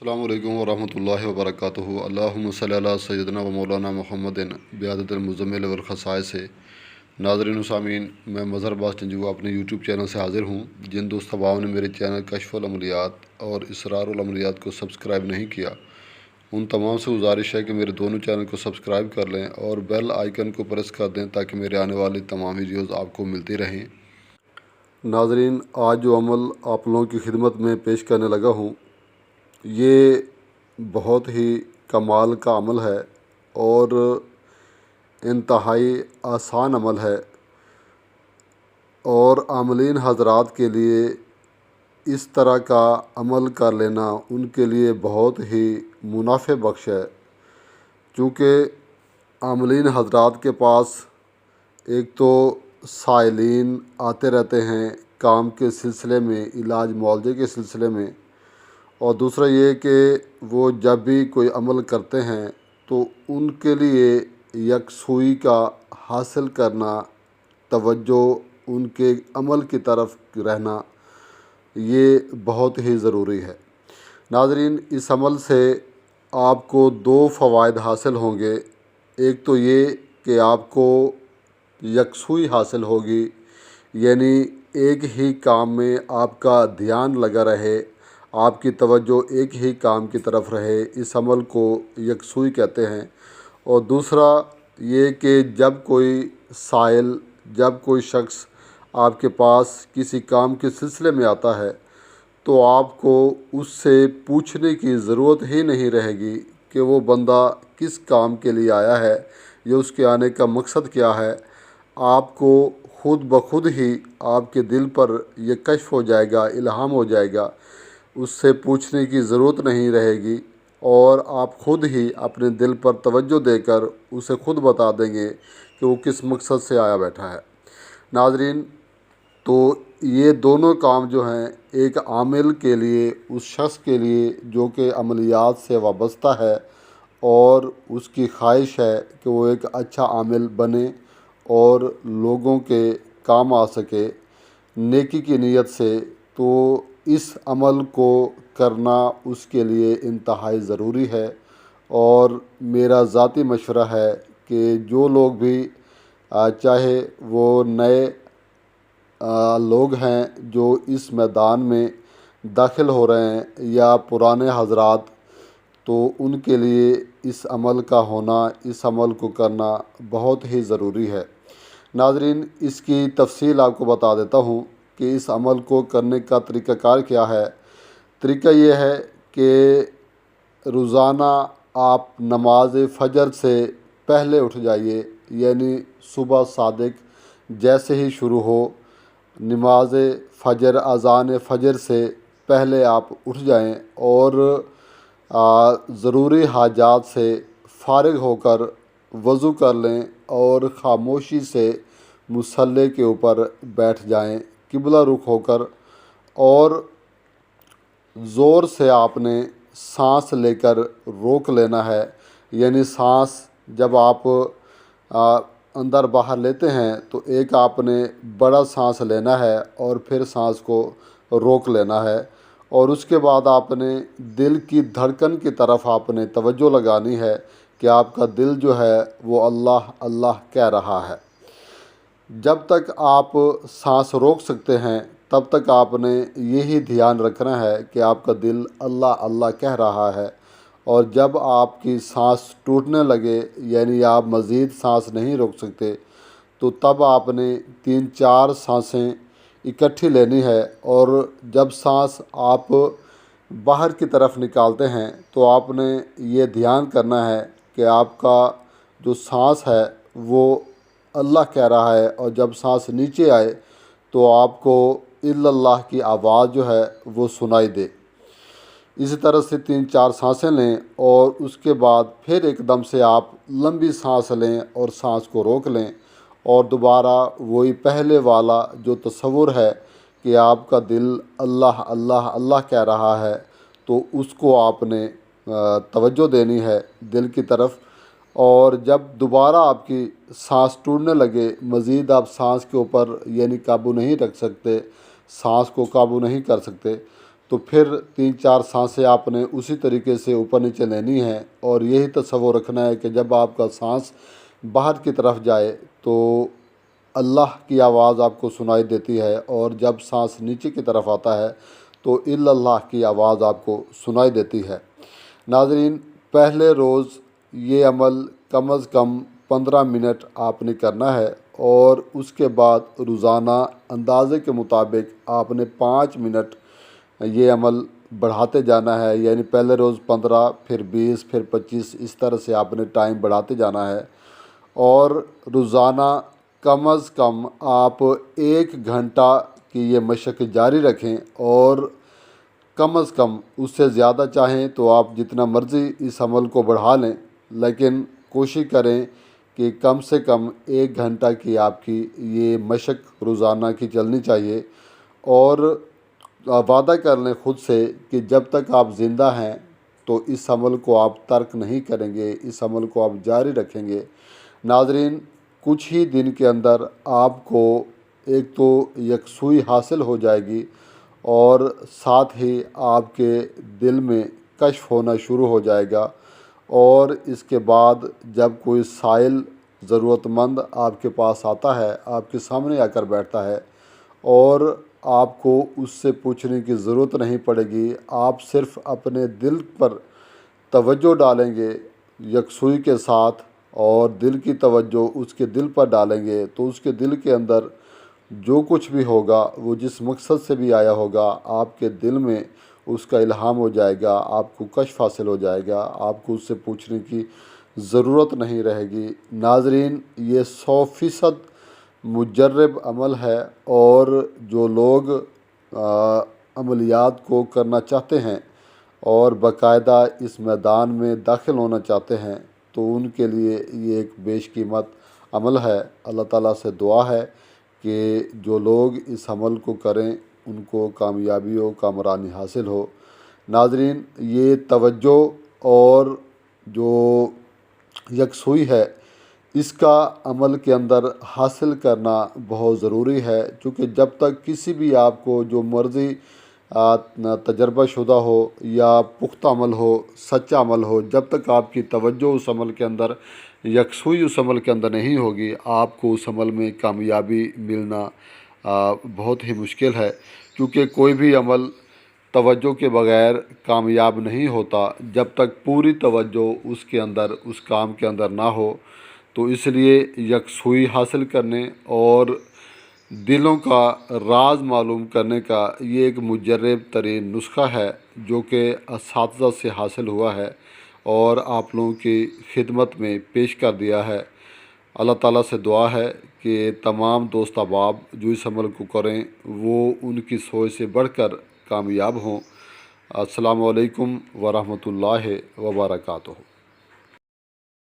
السلام علیکم ورحمۃ اللہ وبرکاتہ۔ اللہم صلی علی سیدنا و مولانا محمد بعدد المزمل والخصائص سے۔ ناظرین و سامعین، میں مظہر عباس جنجوعہ اپنے یوٹیوب چینل سے حاضر ہوں۔ جن دوست احباب نے میرے چینل کشف العملیات اور اسرار العملیات کو سبسکرائب نہیں کیا، ان تمام سے گزارش ہے کہ میرے دونوں چینل کو سبسکرائب کر لیں اور بیل آئیکن کو پریس کر دیں تاکہ میرے آنے والی تمام ویڈیوز آپ کو ملتی رہیں۔ ناظرین، آج جو عمل آپ لوگوں کی خدمت میں پیش کرنے لگا ہوں، یہ بہت ہی کمال کا عمل ہے اور انتہائی آسان عمل ہے، اور عاملین حضرات کے لیے اس طرح کا عمل کر لینا ان کے لیے بہت ہی منافع بخش ہے، چونکہ عاملین حضرات کے پاس ایک تو سائلین آتے رہتے ہیں کام کے سلسلے میں، علاج معالجے کے سلسلے میں، اور دوسرا یہ کہ وہ جب بھی کوئی عمل کرتے ہیں تو ان کے لیے یکسوئی کا حاصل کرنا، توجہ ان کے عمل کی طرف رہنا، یہ بہت ہی ضروری ہے۔ ناظرین، اس عمل سے آپ کو دو فوائد حاصل ہوں گے۔ ایک تو یہ کہ آپ کو یکسوئی حاصل ہوگی، یعنی ایک ہی کام میں آپ کا دھیان لگا رہے، آپ کی توجہ ایک ہی کام کی طرف رہے، اس عمل کو یکسوئی کہتے ہیں۔ اور دوسرا یہ کہ جب کوئی سائل، جب کوئی شخص آپ کے پاس کسی کام کے سلسلے میں آتا ہے تو آپ کو اس سے پوچھنے کی ضرورت ہی نہیں رہے گی کہ وہ بندہ کس کام کے لیے آیا ہے یا اس کے آنے کا مقصد کیا ہے۔ آپ کو خود بخود ہی آپ کے دل پر یہ کشف ہو جائے گا، الہام ہو جائے گا، اس سے پوچھنے کی ضرورت نہیں رہے گی، اور آپ خود ہی اپنے دل پر توجہ دے کر اسے خود بتا دیں گے کہ وہ کس مقصد سے آیا بیٹھا ہے۔ ناظرین، تو یہ دونوں کام جو ہیں، ایک عامل کے لیے، اس شخص کے لیے جو کہ عملیات سے وابستہ ہے اور اس کی خواہش ہے کہ وہ ایک اچھا عامل بنے اور لوگوں کے کام آ سکے نیکی کی نیت سے، تو اس عمل کو کرنا اس کے لیے انتہائی ضروری ہے۔ اور میرا ذاتی مشورہ ہے کہ جو لوگ بھی چاہے وہ نئے لوگ ہیں جو اس میدان میں داخل ہو رہے ہیں یا پرانے حضرات، تو ان کے لیے اس عمل کا ہونا، اس عمل کو کرنا بہت ہی ضروری ہے۔ ناظرین، اس کی تفصیل آپ کو بتا دیتا ہوں کہ اس عمل کو کرنے کا طریقہ کار کیا ہے۔ طریقہ یہ ہے کہ روزانہ آپ نماز فجر سے پہلے اٹھ جائیے، یعنی صبح صادق جیسے ہی شروع ہو، نماز فجر، اذان فجر سے پہلے آپ اٹھ جائیں اور ضروری حاجات سے فارغ ہو کر وضو کر لیں اور خاموشی سے مصلی کے اوپر بیٹھ جائیں قبلہ رخ ہو کر، اور زور سے آپ نے سانس لے کر روک لینا ہے، یعنی سانس جب آپ اندر باہر لیتے ہیں تو ایک آپ نے بڑا سانس لینا ہے اور پھر سانس کو روک لینا ہے، اور اس کے بعد آپ نے دل کی دھڑکن کی طرف آپ نے توجہ لگانی ہے کہ آپ کا دل جو ہے وہ اللہ اللہ کہہ رہا ہے۔ جب تک آپ سانس روک سکتے ہیں تب تک آپ نے یہی دھیان رکھنا ہے کہ آپ کا دل اللہ اللہ کہہ رہا ہے، اور جب آپ کی سانس ٹوٹنے لگے، یعنی آپ مزید سانس نہیں روک سکتے، تو تب آپ نے 3-4 سانسیں اکٹھی لینی ہے، اور جب سانس آپ باہر کی طرف نکالتے ہیں تو آپ نے یہ دھیان کرنا ہے کہ آپ کا جو سانس ہے وہ اللہ کہہ رہا ہے، اور جب سانس نیچے آئے تو آپ کو الا اللہ کی آواز جو ہے وہ سنائی دے۔ اسی طرح سے 3-4 سانسیں لیں، اور اس کے بعد پھر ایک دم سے آپ لمبی سانس لیں اور سانس کو روک لیں، اور دوبارہ وہی پہلے والا جو تصور ہے کہ آپ کا دل اللہ اللہ اللہ کہہ رہا ہے، تو اس کو آپ نے توجہ دینی ہے دل کی طرف۔ اور جب دوبارہ آپ کی سانس ٹوٹنے لگے، مزید آپ سانس کے اوپر یعنی قابو نہیں رکھ سکتے، سانس کو قابو نہیں کر سکتے، تو پھر 3-4 سانسیں آپ نے اسی طریقے سے اوپر نیچے لینی ہیں، اور یہی تصور رکھنا ہے کہ جب آپ کا سانس باہر کی طرف جائے تو اللہ کی آواز آپ کو سنائی دیتی ہے، اور جب سانس نیچے کی طرف آتا ہے تو الا اللہ کی آواز آپ کو سنائی دیتی ہے۔ ناظرین، پہلے روز یہ عمل کم از کم 15 منٹ آپ نے کرنا ہے، اور اس کے بعد روزانہ اندازے کے مطابق آپ نے 5 منٹ یہ عمل بڑھاتے جانا ہے، یعنی پہلے روز 15، پھر 20، پھر 25، اس طرح سے آپ نے ٹائم بڑھاتے جانا ہے، اور روزانہ کم از کم آپ 1 گھنٹہ کی یہ مشق جاری رکھیں، اور کم از کم اس سے زیادہ چاہیں تو آپ جتنا مرضی اس عمل کو بڑھا لیں، لیکن کوشش کریں کہ کم سے کم 1 گھنٹہ کی آپ کی یہ مشق روزانہ کی چلنی چاہیے، اور وعدہ کر لیں خود سے کہ جب تک آپ زندہ ہیں تو اس عمل کو آپ ترک نہیں کریں گے، اس عمل کو آپ جاری رکھیں گے۔ ناظرین، کچھ ہی دن کے اندر آپ کو ایک تو یکسوئی حاصل ہو جائے گی، اور ساتھ ہی آپ کے دل میں کشف ہونا شروع ہو جائے گا، اور اس کے بعد جب کوئی سائل ضرورت مند آپ کے پاس آتا ہے، آپ کے سامنے آ کر بیٹھتا ہے، اور آپ کو اس سے پوچھنے کی ضرورت نہیں پڑے گی، آپ صرف اپنے دل پر توجہ ڈالیں گے یکسوئی کے ساتھ، اور دل کی توجہ اس کے دل پر ڈالیں گے تو اس کے دل کے اندر جو کچھ بھی ہوگا، وہ جس مقصد سے بھی آیا ہوگا، آپ کے دل میں اس کا الہام ہو جائے گا، آپ کو کشف حاصل ہو جائے گا، آپ کو اس سے پوچھنے کی ضرورت نہیں رہے گی۔ ناظرین، یہ 100% مجرب عمل ہے، اور جو لوگ عملیات کو کرنا چاہتے ہیں اور باقاعدہ اس میدان میں داخل ہونا چاہتے ہیں تو ان کے لیے یہ ایک بیش قیمت عمل ہے۔ اللہ تعالیٰ سے دعا ہے کہ جو لوگ اس عمل کو کریں ان کو کامیابی و کامرانی حاصل ہو۔ ناظرین، یہ توجہ اور جو یکسوئی ہے، اس کا عمل کے اندر حاصل کرنا بہت ضروری ہے، چونکہ جب تک کسی بھی آپ کو جو مرضی تجربہ شدہ ہو یا پختہ عمل ہو، سچا عمل ہو، جب تک آپ کی توجہ اس عمل کے اندر، یکسوئی اس عمل کے اندر نہیں ہوگی، آپ کو اس عمل میں کامیابی ملنا بہت ہی مشکل ہے، کیونکہ کوئی بھی عمل توجہ کے بغیر کامیاب نہیں ہوتا جب تک پوری توجہ اس کے اندر، اس کام کے اندر نہ ہو۔ تو اس لیے یکسوئی حاصل کرنے اور دلوں کا راز معلوم کرنے کا یہ ایک مجرب ترین نسخہ ہے جو کہ اساتذہ سے حاصل ہوا ہے اور آپ لوگوں کی خدمت میں پیش کر دیا ہے۔ اللہ تعالیٰ سے دعا ہے کہ تمام دوست احباب جو اس عمل کو کریں وہ ان کی سوچ سے بڑھ کر کامیاب ہوں۔ السلام علیکم ورحمۃ اللہ وبرکاتہ۔